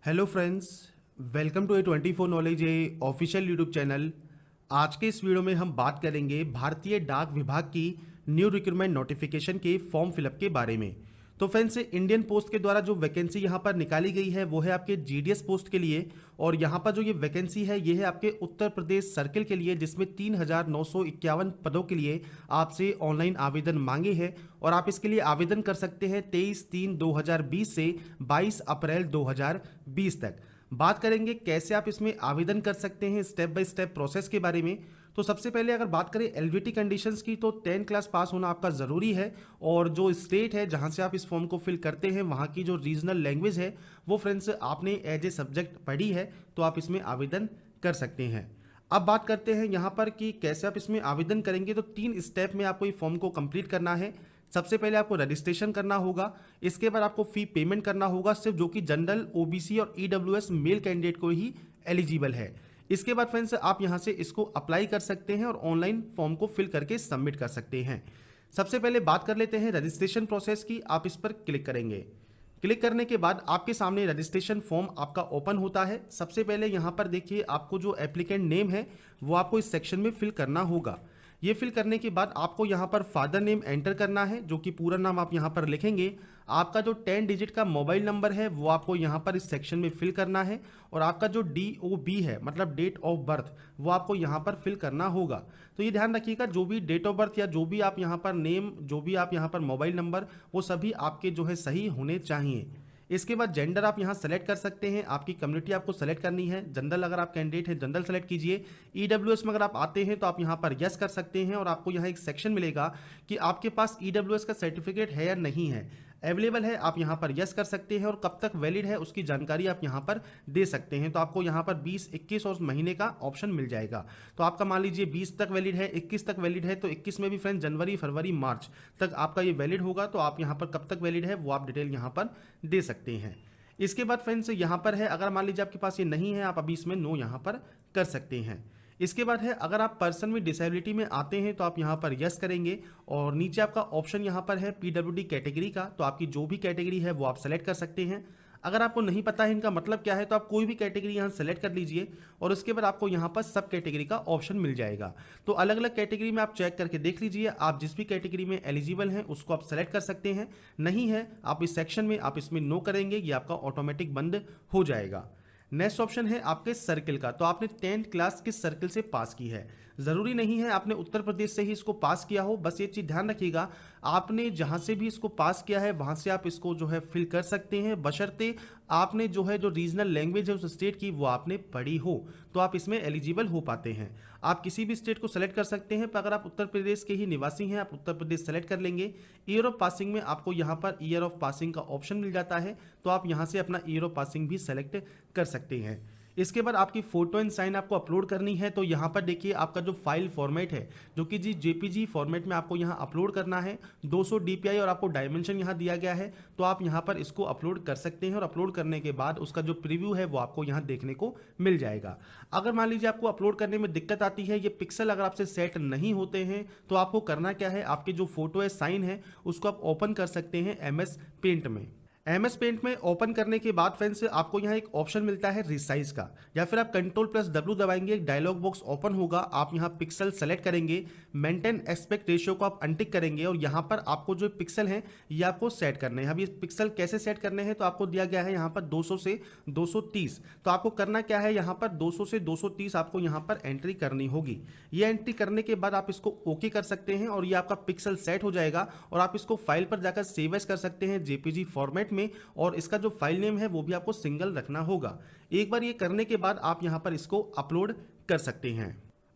Hello friends, welcome to A24 knowledge official YouTube channel. आज के इस वीडियो में हम बात करेंगे भारतीय डाक विभाग की न्यू रिक्रूटमेंट नोटिफिकेशन के फॉर्म फिलअप के बारे में। तो फ्रेंड्स, इंडियन पोस्ट के द्वारा जो वैकेंसी यहाँ पर निकाली गई है वो है आपके जीडीएस पोस्ट के लिए, और यहाँ पर जो ये वैकेंसी है ये है आपके उत्तर प्रदेश सर्किल के लिए, जिसमें 3,951 पदों के लिए आपसे ऑनलाइन आवेदन मांगे हैं। और आप इसके लिए आवेदन कर सकते हैं 23/3/2020 से 22 अप्रैल 2020 तक। बात करेंगे कैसे आप इसमें आवेदन कर सकते हैं, स्टेप बाय स्टेप प्रोसेस के बारे में। तो सबसे पहले अगर बात करें एलिजिबिलिटी कंडीशंस की, तो 10 क्लास पास होना आपका ज़रूरी है, और जो स्टेट है जहां से आप इस फॉर्म को फिल करते हैं वहां की जो रीजनल लैंग्वेज है वो फ्रेंड्स आपने एज ए सब्जेक्ट पढ़ी है, तो आप इसमें आवेदन कर सकते हैं। अब बात करते हैं यहाँ पर कि कैसे आप इसमें आवेदन करेंगे। तो 3 स्टेप में आपको ये फॉर्म को कंप्लीट करना है। सबसे पहले आपको रजिस्ट्रेशन करना होगा, इसके बाद आपको फी पेमेंट करना होगा, सिर्फ जो कि जनरल, ओबीसी और ईडब्ल्यूएस मेल कैंडिडेट को ही एलिजिबल है। इसके बाद फ्रेंड्स आप यहां से इसको अप्लाई कर सकते हैं और ऑनलाइन फॉर्म को फिल करके सबमिट कर सकते हैं। सबसे पहले बात कर लेते हैं रजिस्ट्रेशन प्रोसेस की। आप इस पर क्लिक करेंगे। क्लिक करने के बाद आपके सामने रजिस्ट्रेशन फॉर्म आपका ओपन होता है। सबसे पहले यहां पर देखिए, आपको जो एप्लीकेंट नेम है वो आपको इस सेक्शन में फिल करना होगा। ये फिल करने के बाद आपको यहाँ पर फादर नेम एंटर करना है, जो कि पूरा नाम आप यहाँ पर लिखेंगे। आपका जो 10 डिजिट का मोबाइल नंबर है वो आपको यहाँ पर इस सेक्शन में फिल करना है, और आपका जो DOB है मतलब डेट ऑफ बर्थ, वो आपको यहाँ पर फिल करना होगा। तो ये ध्यान रखिएगा, जो भी डेट ऑफ बर्थ या जो भी आप यहाँ पर नेम, जो भी आप यहाँ पर मोबाइल नंबर, वो सभी आपके जो है सही होने चाहिए। इसके बाद जेंडर आप यहाँ सेलेक्ट कर सकते हैं, आपकी कम्युनिटी आपको सेलेक्ट करनी है। जनरल अगर आप कैंडिडेट हैं जनरल सेलेक्ट कीजिए। ईडब्ल्यूएस में अगर आप आते हैं तो आप यहाँ पर यस कर सकते हैं, और आपको यहाँ एक सेक्शन मिलेगा कि आपके पास ईडब्ल्यूएस का सर्टिफिकेट है या नहीं है, अवेलेबल है, आप यहाँ पर यस कर सकते हैं, और कब तक वैलिड है उसकी जानकारी आप यहाँ पर दे सकते हैं। तो आपको यहाँ पर 20, 21 और महीने का ऑप्शन मिल जाएगा। तो आपका मान लीजिए 20 तक वैलिड है, 21 तक वैलिड है, तो 21 में भी फ्रेंड जनवरी, फरवरी, मार्च तक आपका ये वैलिड होगा। तो आप यहाँ पर कब तक वैलिड है वो आप डिटेल यहाँ पर दे सकते हैं। इसके बाद फ्रेंड्स यहाँ पर है, अगर मान लीजिए आपके पास ये नहीं है, आप अभी इसमें नो यहाँ पर कर सकते हैं। इसके बाद है, अगर आप पर्सन विद डिसेबिलिटी में आते हैं तो आप यहाँ पर यस करेंगे, और नीचे आपका ऑप्शन यहाँ पर है PWD कैटेगरी का, तो आपकी जो भी कैटेगरी है वो आप सेलेक्ट कर सकते हैं। अगर आपको नहीं पता है इनका मतलब क्या है तो आप कोई भी कैटेगरी यहाँ सेलेक्ट कर लीजिए, और उसके बाद आपको यहाँ पर सब कैटेगरी का ऑप्शन मिल जाएगा। तो अलग अलग कैटेगरी में आप चेक करके देख लीजिए, आप जिस भी कैटेगरी में एलिजिबल हैं उसको आप सेलेक्ट कर सकते हैं। नहीं है आप इस सेक्शन में आप इसमें नो करेंगे, ये आपका ऑटोमेटिक बंद हो जाएगा। नेक्स्ट ऑप्शन है आपके सर्किल का, तो आपने 10th क्लास किस सर्किल से पास की है। ज़रूरी नहीं है आपने उत्तर प्रदेश से ही इसको पास किया हो, बस ये चीज़ ध्यान रखिएगा, आपने जहाँ से भी इसको पास किया है वहाँ से आप इसको जो है फिल कर सकते हैं, बशर्ते आपने जो है जो रीजनल लैंग्वेज है उस स्टेट की वो आपने पढ़ी हो, तो आप इसमें एलिजिबल हो पाते हैं। आप किसी भी स्टेट को सेलेक्ट कर सकते हैं, पर अगर आप उत्तर प्रदेश के ही निवासी हैं आप उत्तर प्रदेश सेलेक्ट कर लेंगे। ईयर ऑफ पासिंग में आपको यहाँ पर ईयर ऑफ पासिंग का ऑप्शन मिल जाता है, तो आप यहाँ से अपना ईयर ऑफ पासिंग भी सेलेक्ट कर सकते हैं। इसके बाद आपकी फोटो एंड साइन आपको अपलोड करनी है। तो यहाँ पर देखिए आपका जो फाइल फॉर्मेट है जो कि JPG फॉर्मेट में आपको यहाँ अपलोड करना है, 200 DPI, और आपको डायमेंशन यहाँ दिया गया है, तो आप यहाँ पर इसको अपलोड कर सकते हैं, और अपलोड करने के बाद उसका जो प्रीव्यू है वो आपको यहाँ देखने को मिल जाएगा। अगर मान लीजिए आपको अपलोड करने में दिक्कत आती है, ये पिक्सल अगर आपसे सेट नहीं होते हैं, तो आपको करना क्या है, आपके जो फोटो है, साइन है, उसको आप ओपन कर सकते हैं MS पेंट में। MS पेंट में ओपन करने के बाद फ्रेंड्स आपको यहाँ एक ऑप्शन मिलता है रिसाइज का, या फिर आप Ctrl+W दबाएंगे, एक डायलॉग बॉक्स ओपन होगा, आप यहाँ पिक्सल सेलेक्ट करेंगे, मेंटेन एस्पेक्ट रेशियो को आप अनटिक करेंगे, और यहाँ पर आपको जो पिक्सल है ये आपको सेट करने हैं। अब ये पिक्सल कैसे सेट करने हैं, तो आपको दिया गया है यहाँ पर 200 से 230, तो आपको करना क्या है, यहाँ पर 200 से 230 आपको यहाँ पर एंट्री करनी होगी। ये एंट्री करने के बाद आप इसको ओके कर सकते हैं, और ये आपका पिक्सल सेट हो जाएगा, और आप इसको फाइल पर जाकर सेव एज कर सकते हैं JPG फॉर्मेट में, और इसका जो फाइल नेम है वो भी आपको सिंगल रखना होगा। एक बार ये करने के बाद आप यहां पर इसको अपलोड कर सकते हैं।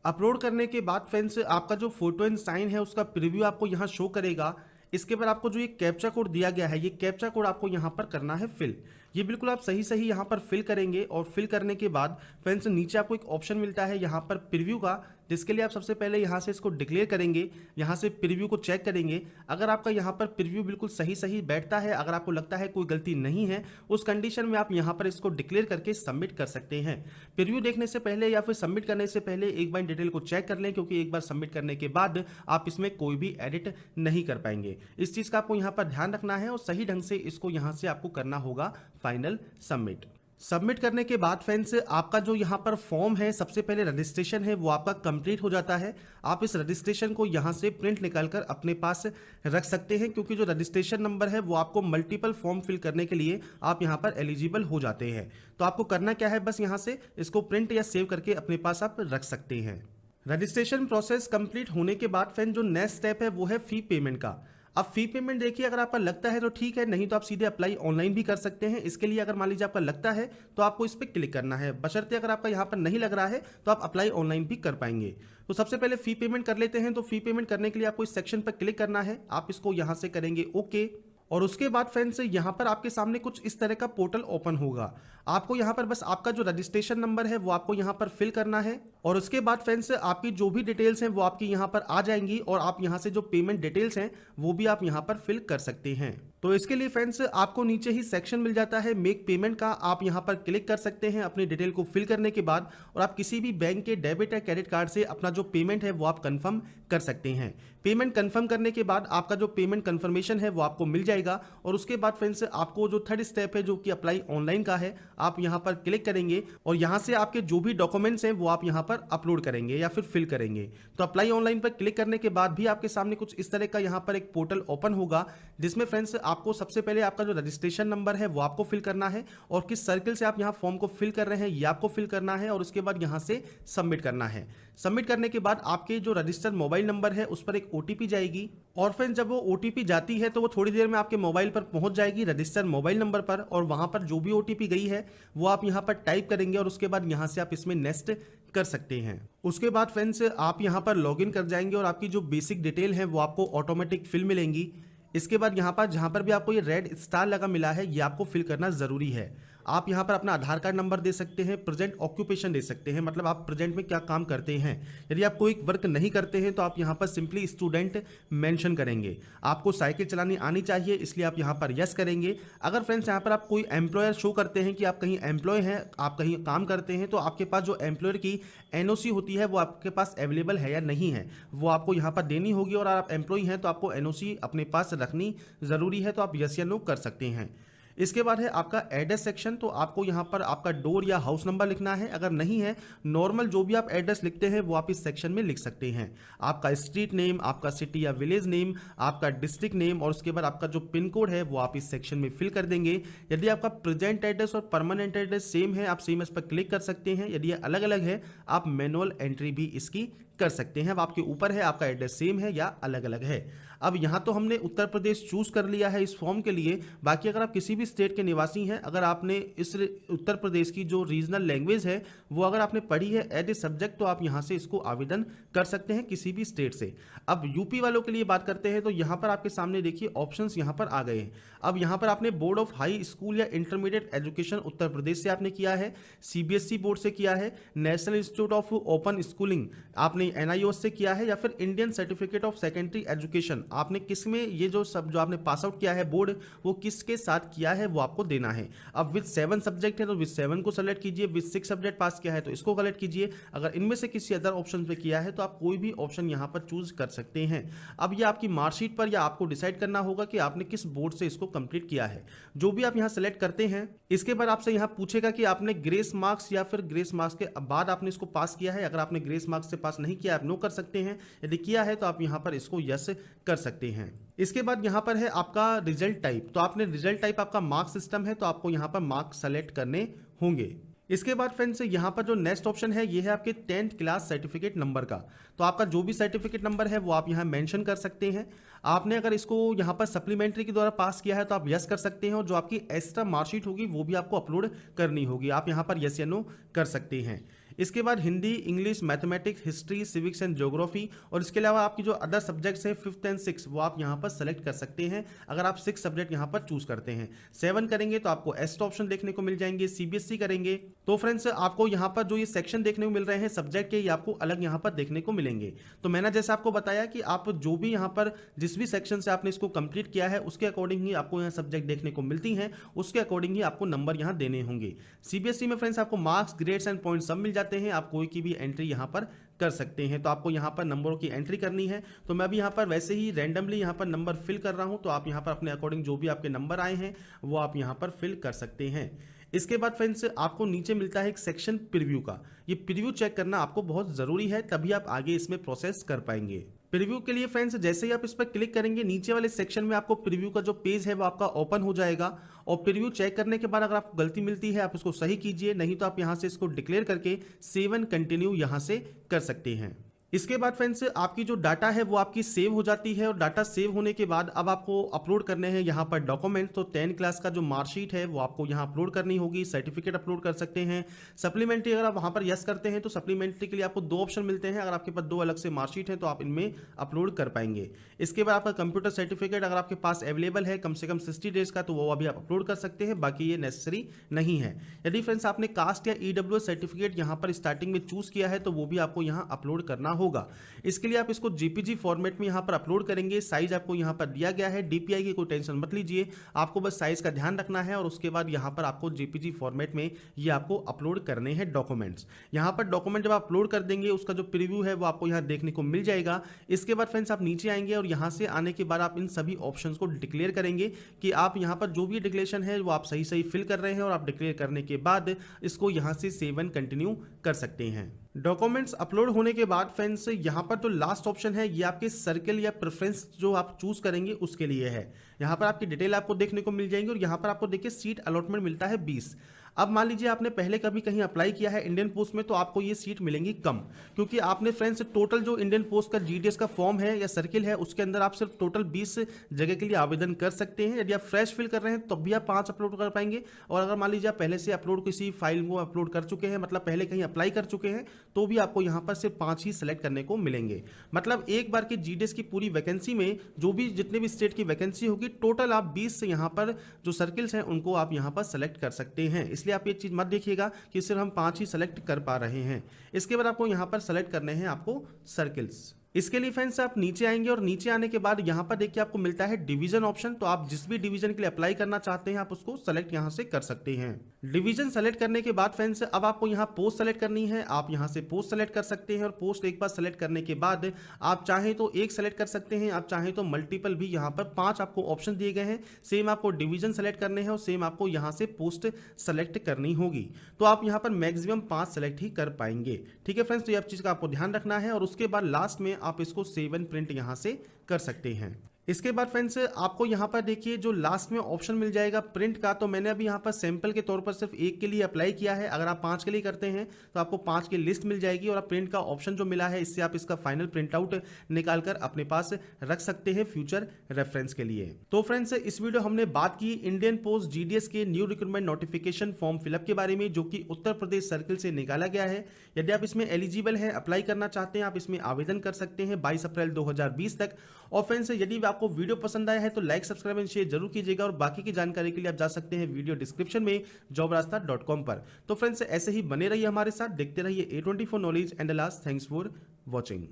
अपलोड करने के बाद फ्रेंड्स आपका जो फोटो एंड साइन है उसका प्रीव्यू आपको यहां शो करेगा। इसके बाद आपको जो ये कैप्चा कोड दिया गया है, ये कैप्चा कोड आपको यहाँ पर करना है फिल। ये बिल्कुल आप सही सही यहाँ पर फिल करेंगे, और फिल करने के बाद फ्रेंड्स नीचे आपको एक ऑप्शन मिलता है यहाँ पर प्रीव्यू का, जिसके लिए आप सबसे पहले यहाँ से इसको डिक्लेयर करेंगे, यहाँ से प्रीव्यू को चेक करेंगे। अगर आपका यहाँ पर प्रीव्यू बिल्कुल सही सही बैठता है, अगर आपको लगता है कोई गलती नहीं है, उस कंडीशन में आप यहाँ पर इसको डिक्लेयर करके सबमिट कर सकते हैं। प्रीव्यू देखने से पहले या फिर सबमिट करने से पहले एक बार डिटेल को चेक कर लें, क्योंकि एक बार सबमिट करने के बाद आप इसमें कोई भी एडिट नहीं कर पाएंगे। इस चीज़ का आपको यहाँ पर ध्यान रखना है, और सही ढंग से इसको यहाँ से आपको करना होगा फाइनल सबमिट। सबमिट करने के बाद फ्रेंड्स आपका जो यहाँ पर फॉर्म है, सबसे पहले रजिस्ट्रेशन है वो आपका कंप्लीट हो जाता है। आप इस रजिस्ट्रेशन को यहाँ से प्रिंट निकालकर अपने पास रख सकते हैं, क्योंकि जो रजिस्ट्रेशन नंबर है वो आपको मल्टीपल फॉर्म फिल करने के लिए आप यहाँ पर एलिजिबल हो जाते हैं। तो आपको करना क्या है, बस यहाँ से इसको प्रिंट या सेव करके अपने पास आप रख सकते हैं। रजिस्ट्रेशन प्रोसेस कंप्लीट होने के बाद फ्रेंड जो नेक्स्ट स्टेप है वो है फी पेमेंट का। अब फी पेमेंट देखिए, अगर आपका लगता है तो ठीक है, नहीं तो आप सीधे अप्लाई ऑनलाइन भी कर सकते हैं। इसके लिए अगर मान लीजिए आपका लगता है तो आपको इस पर क्लिक करना है, बशर्ते अगर आपका यहाँ पर नहीं लग रहा है तो आप अप्लाई ऑनलाइन भी कर पाएंगे। तो सबसे पहले फी पेमेंट कर लेते हैं। तो फी पेमेंट करने के लिए आपको इस सेक्शन पर क्लिक करना है, आप इसको यहाँ से करेंगे ओके। और उसके बाद फ्रेंड्स यहाँ पर आपके सामने कुछ इस तरह का पोर्टल ओपन होगा। आपको यहाँ पर बस आपका जो रजिस्ट्रेशन नंबर है वो आपको यहाँ पर फिल करना है, और उसके बाद फ्रेंड्स आपकी जो भी डिटेल्स हैं वो आपकी यहाँ पर आ जाएंगी, और आप यहाँ से जो पेमेंट डिटेल्स हैं वो भी आप यहाँ पर फिल कर सकते हैं। तो इसके लिए फ्रेंड्स आपको नीचे ही सेक्शन मिल जाता है मेक पेमेंट का, आप यहाँ पर क्लिक कर सकते हैं अपनी डिटेल को फिल करने के बाद, और आप किसी भी बैंक के डेबिट या क्रेडिट कार्ड से अपना जो पेमेंट है वो आप कंफर्म कर सकते हैं। पेमेंट कंफर्म करने के बाद आपका जो पेमेंट कंफर्मेशन है वो आपको मिल जाएगा, और उसके बाद फ्रेंड्स आपको जो थर्ड स्टेप है जो कि अप्लाई ऑनलाइन का है, आप यहाँ पर क्लिक करेंगे और यहाँ से आपके जो भी डॉक्यूमेंट्स हैं वो आप यहाँ पर अपलोड करेंगे या फिर फिल करेंगे। तो अप्लाई ऑनलाइन पर क्लिक करने के बाद भी आपके सामने कुछ इस तरह का यहाँ पर एक पोर्टल ओपन होगा, जिसमें फ्रेंड्स आपको सबसे पहले आपका जो रजिस्ट्रेशन नंबर है वो आपको फिल करना है, और किस सर्किल से आप यहाँ फॉर्म को फिल कर रहे हैं ये आपको फिल करना है, और उसके बाद यहाँ से सबमिट करना है। सबमिट करने के बाद आपके जो रजिस्टर्ड मोबाइल नंबर है उस पर एक ओटीपी जाएगी, और फ्रेंड्स जब वो ओटीपी जाती है तो वो थोड़ी देर में आपके मोबाइल पर पहुंच जाएगी रजिस्टर्ड मोबाइल नंबर पर, और वहां पर जो भी ओटीपी गई है वो आप यहाँ पर टाइप करेंगे, और उसके बाद यहाँ से आप इसमें नेक्स्ट कर सकते हैं। उसके बाद फ्रेंड्स आप यहाँ पर लॉगिन कर जाएंगे, और आपकी जो बेसिक डिटेल है वो आपको ऑटोमेटिक फिल मिलेंगी। इसके बाद यहाँ पर जहाँ पर भी आपको ये रेड स्टार लगा मिला है ये आपको फिल करना जरूरी है। आप यहाँ पर अपना आधार कार्ड नंबर दे सकते हैं, प्रेजेंट ऑक्यूपेशन दे सकते हैं, मतलब आप प्रेजेंट में क्या काम करते हैं। यदि आप कोई वर्क नहीं करते हैं तो आप यहाँ पर सिंपली स्टूडेंट मेंशन करेंगे। आपको साइकिल चलानी आनी चाहिए, इसलिए आप यहाँ पर यस करेंगे। अगर फ्रेंड्स यहाँ पर आप कोई एम्प्लॉयर शो करते हैं कि आप कहीं एम्प्लॉय हैं, आप कहीं काम करते हैं, तो आपके पास जो एम्प्लॉयर की एनओसी होती है वो आपके पास अवेलेबल है या नहीं है वो आपको यहाँ पर देनी होगी, और आप एम्प्लॉय हैं तो आपको एनओसी अपने पास रखनी ज़रूरी है, तो आप यस या नो कर सकते हैं। इसके बाद है आपका एड्रेस सेक्शन, तो आपको यहाँ पर आपका डोर या हाउस नंबर लिखना है। अगर नहीं है, नॉर्मल जो भी आप एड्रेस लिखते हैं वो आप इस सेक्शन में लिख सकते हैं। आपका स्ट्रीट नेम, आपका सिटी या विलेज नेम, आपका डिस्ट्रिक्ट नेम, और उसके बाद आपका जो पिन कोड है वो आप इस सेक्शन में फिल कर देंगे। यदि आपका प्रेजेंट एड्रेस और परमानेंट एड्रेस सेम है, आप सेम इस पर क्लिक कर सकते हैं। यदि ये अलग अलग है, आप मैनुअल एंट्री भी इसकी कर सकते हैं। अब आपके ऊपर है आपका एड्रेस सेम है या अलग अलग है। अब यहाँ तो हमने उत्तर प्रदेश चूज कर लिया है इस फॉर्म के लिए। बाकी अगर आप किसी भी स्टेट के निवासी हैं, अगर आपने इस उत्तर प्रदेश की जो रीजनल लैंग्वेज है वो अगर आपने पढ़ी है एज ए सब्जेक्ट, तो आप यहाँ से इसको आवेदन कर सकते हैं किसी भी स्टेट से। अब यूपी वालों के लिए बात करते हैं, तो यहाँ पर आपके सामने देखिए ऑप्शंस यहाँ पर आ गए हैं। अब यहाँ पर आपने बोर्ड ऑफ हाई स्कूल या इंटरमीडिएट एजुकेशन उत्तर प्रदेश से आपने किया है, सीबीएसई बोर्ड से किया है, national institute of open schooling आपने एनआईओएस से किया है, या फिर Indian certificate of secondary education आपने किस में ये जो सब जो आपने पास आउट किया है बोर्ड वो किसके साथ किया है वो आपको देना है। अब विद 7 सब्जेक्ट है तो विद 7 को सेलेक्ट कीजिए, विद 6 सब्जेक्ट पास किया है तो इसको कलेक्ट कीजिए। अगर इनमें से किसी अदर ऑप्शन पे किया है तो आप कोई भी ऑप्शन यहाँ पर चूज कर सकते हैं। अब ये आपकी मार्कशीट पर या आपको डिसाइड करना होगा कि आपने किस बोर्ड से इसको कंप्लीट किया है। जो भी आप यहाँ सेलेक्ट करते हैं, इसके बाद आपसे यहाँ पूछेगा कि आपने ग्रेस मार्क्स या फिर ग्रेस मार्क्स के बाद आपने इसको पास किया है। अगर आपने ग्रेस मार्क्स से पास नहीं किया आप नो कर सकते हैं, यदि किया है तो आप यहाँ पर इसको यस कर सकते हैं। इसके बाद यहाँ पर है आपका रिजल्ट टाइप, तो आपने रिजल्ट टाइप आपका मार्क्स सिस्टम है तो आपको यहाँ पर मार्क्स सेलेक्ट करने होंगे। इसके बाद फ्रेंड्स यहाँ पर जो नेक्स्ट ऑप्शन है ये है आपके 10th क्लास सर्टिफिकेट नंबर का। तो आपका जो भी सर्टिफिकेट नंबर है वो आप यहाँ मेंशन कर सकते हैं। आपने अगर इसको यहाँ पर सप्लीमेंट्री के द्वारा पास किया है तो आप यस कर सकते हैं, और जो आपकी एक्स्ट्रा मार्कशीट होगी वो भी आपको अपलोड करनी होगी, आप यहाँ पर यस या नो कर सकते हैं। इसके बाद Hindi, English, mathematics, history, civics and geography, और इसके अलावा आपकी जो अदर सब्जेक्ट्स हैं 5th एंड 6 वो आप यहाँ पर सेलेक्ट कर सकते हैं। अगर आप 6 सब्जेक्ट यहाँ पर चूज करते हैं, 7 करेंगे तो आपको एस्ट ऑप्शन देखने को मिल जाएंगे, सीबीएसई करेंगे तो फ्रेंड्स आपको यहाँ पर जो ये सेक्शन देखने को मिल रहे हैं सब्जेक्ट के, ये आपको अलग यहाँ पर देखने को मिलेंगे। तो मैंने जैसे आपको बताया कि आप जो भी यहाँ पर जिस भी सेक्शन से आपने इसको कंप्लीट किया है उसके अकॉर्डिंग ही आपको यहाँ सब्जेक्ट देखने को मिलती हैं, उसके अकॉर्डिंग ही आपको नंबर यहाँ देने होंगे। सीबीएसई में फ्रेंड्स आपको मार्क्स, ग्रेड्स एंड पॉइंट सब मिल जाते हैं, आप कोई की भी एंट्री यहाँ पर कर सकते हैं। तो आपको यहाँ पर नंबरों की एंट्री करनी है, तो मैं अभी यहाँ पर वैसे ही रैंडमली यहाँ पर नंबर फिल कर रहा हूँ, तो आप यहाँ पर अपने अकॉर्डिंग जो भी आपके नंबर आए हैं वो आप यहाँ पर फिल कर सकते हैं। इसके बाद फ्रेंड्स आपको नीचे मिलता है एक सेक्शन प्रीव्यू का। ये प्रीव्यू चेक करना आपको बहुत ज़रूरी है, तभी आप आगे इसमें प्रोसेस कर पाएंगे। प्रीव्यू के लिए फ्रेंड्स जैसे ही आप इस पर क्लिक करेंगे, नीचे वाले सेक्शन में आपको प्रीव्यू का जो पेज है वो आपका ओपन हो जाएगा। और प्रीव्यू चेक करने के बाद अगर आपको गलती मिलती है आप उसको सही कीजिए, नहीं तो आप यहाँ से इसको डिक्लेयर करके सेव एंड कंटिन्यू यहाँ से कर सकते हैं। इसके बाद फ्रेंड्स आपकी जो डाटा है वो आपकी सेव हो जाती है, और डाटा सेव होने के बाद अब आपको अपलोड करने हैं यहाँ पर डॉक्यूमेंट। तो 10 क्लास का जो मार्कशीट है वो आपको यहाँ अपलोड करनी होगी, सर्टिफिकेट अपलोड कर सकते हैं। सप्लीमेंट्री अगर आप वहाँ पर यस करते हैं तो सप्लीमेंट्री के लिए आपको 2 ऑप्शन मिलते हैं। अगर आपके पास 2 अलग से मार्कशीट है तो आप इनमें अपलोड कर पाएंगे। इसके बाद आपका कंप्यूटर सर्टिफिकेट अगर आपके पास अवेलेबल है कम से कम 60 डेज का, तो वो अभी आप अपलोड कर सकते हैं, बाकी ये नेसेसरी नहीं है। यदि फ्रेंड्स आपने कास्ट या EWS सर्टिफिकेट यहाँ पर स्टार्टिंग में चूज किया है तो वो भी आपको यहाँ अपलोड करना होगा। इसके लिए आप इसको JPG फॉर्मेट में यहाँ पर अपलोड करेंगे। साइज आपको यहाँ पर दिया गया है, DPI की कोई टेंशन मत लीजिए, आपको बस साइज का ध्यान रखना है। और उसके बाद यहाँ पर आपको JPG फॉर्मेट में ये आपको अपलोड करने हैं डॉक्यूमेंट्स। यहाँ पर डॉक्यूमेंट जब आप अपलोड कर देंगे उसका जो प्रीव्यू है वो आपको यहाँ देखने को मिल जाएगा। इसके बाद फ्रेंड्स आप नीचे आएंगे और यहाँ से आने के बाद आप इन सभी ऑप्शंस को डिक्लेयर करेंगे कि आप यहाँ पर जो भी डिक्लेरेशन है वो आप सही सही फिल कर रहे हैं, और आप डिक्लेयर करने के बाद इसको यहाँ से सेव एंड कंटिन्यू कर सकते हैं। डॉक्यूमेंट्स अपलोड होने के बाद फ्रेंड्स यहाँ पर जो लास्ट ऑप्शन है ये आपके सर्कल या प्रेफरेंस जो आप चूज करेंगे उसके लिए है। यहाँ पर आपकी डिटेल आपको देखने को मिल जाएंगी, और यहाँ पर आपको देखिए सीट अलॉटमेंट मिलता है 20। अब मान लीजिए आपने पहले कभी कहीं अप्लाई किया है इंडियन पोस्ट में, तो आपको ये सीट मिलेंगी कम, क्योंकि आपने फ्रेंड्स टोटल जो इंडियन पोस्ट का GDS का फॉर्म है या सर्किल है उसके अंदर आप सिर्फ टोटल 20 जगह के लिए आवेदन कर सकते हैं। यदि आप फ्रेश फिल कर रहे हैं तब भी आप 5 अपलोड कर पाएंगे, और अगर मान लीजिए आप पहले से अपलोड किसी फाइल को अपलोड कर चुके हैं, मतलब पहले कहीं अप्लाई कर चुके हैं, तो भी आपको यहाँ पर सिर्फ 5 ही सेलेक्ट करने को मिलेंगे। मतलब एक बार की GDS की पूरी वैकेंसी में जो भी जितने भी स्टेट की वैकेंसी होगी टोटल आप 20 से यहाँ पर जो सर्किल्स हैं उनको आप यहाँ पर सेलेक्ट कर सकते हैं। इसलिए आप ये चीज़ मत देखिएगा कि सिर्फ हम 5 ही सेलेक्ट कर पा रहे हैं। इसके बाद आपको यहाँ पर सेलेक्ट करने हैं आपको सर्किल्स। इसके लिए फ्रेंड्स आप नीचे आएंगे, और नीचे आने के बाद यहाँ पर देखिए आपको मिलता है डिवीजन ऑप्शन। तो आप जिस भी डिवीजन के लिए अप्लाई करना चाहते हैं आप उसको सेलेक्ट यहाँ से कर सकते हैं। डिवीजन सेलेक्ट करने के बाद फ्रेंड्स अब आपको यहाँ पोस्ट सेलेक्ट करनी है, आप यहाँ से पोस्ट सेलेक्ट कर सकते हैं। और पोस्ट एक बार सेलेक्ट करने के बाद आप चाहें तो एक सेलेक्ट कर सकते हैं, आप चाहें तो मल्टीपल भी। यहाँ पर 5 आपको ऑप्शन दिए गए हैं। सेम आपको डिवीजन सेलेक्ट करने हैं और सेम आपको यहाँ से पोस्ट सेलेक्ट करनी होगी। तो आप यहाँ पर मैक्सिमम 5 सेलेक्ट ही कर पाएंगे। ठीक है फ्रेंड्स, तो ये चीज़ का आपको ध्यान रखना है। और उसके बाद लास्ट में आप इसको सेव एंड प्रिंट यहाँ से कर सकते हैं। इसके बाद फ्रेंड्स आपको यहाँ पर देखिए जो लास्ट में ऑप्शन मिल जाएगा प्रिंट का। तो मैंने अभी यहाँ पर सैंपल के तौर पर सिर्फ 1 के लिए अप्लाई किया है। अगर आप 5 के लिए करते हैं तो आपको 5 की लिस्ट मिल जाएगी, और आप प्रिंट का ऑप्शन जो मिला है इससे आप इसका फाइनल प्रिंट आउट निकाल कर अपने पास रख सकते हैं फ्यूचर रेफरेंस के लिए। तो फ्रेंड्स इस वीडियो हमने बात की इंडियन पोस्ट GDS के new recruitment notification form fill up के बारे में, जो कि उत्तर प्रदेश सर्किल से निकाला गया है। यदि आप इसमें एलिजिबल हैं, अप्लाई करना चाहते हैं, आप इसमें आवेदन कर सकते हैं 22 अप्रैल 2020 तक। और फ्रेंड्स यदि आपको वीडियो पसंद आया है तो लाइक सब्सक्राइब एंड शेयर जरूर कीजिएगा, और बाकी की जानकारी के लिए आप जा सकते हैं वीडियो डिस्क्रिप्शन में jobrasta.com पर। तो फ्रेंड्स ऐसे ही बने रहिए हमारे साथ, देखते रहिए A24 knowledge and alas. Thanks for watching.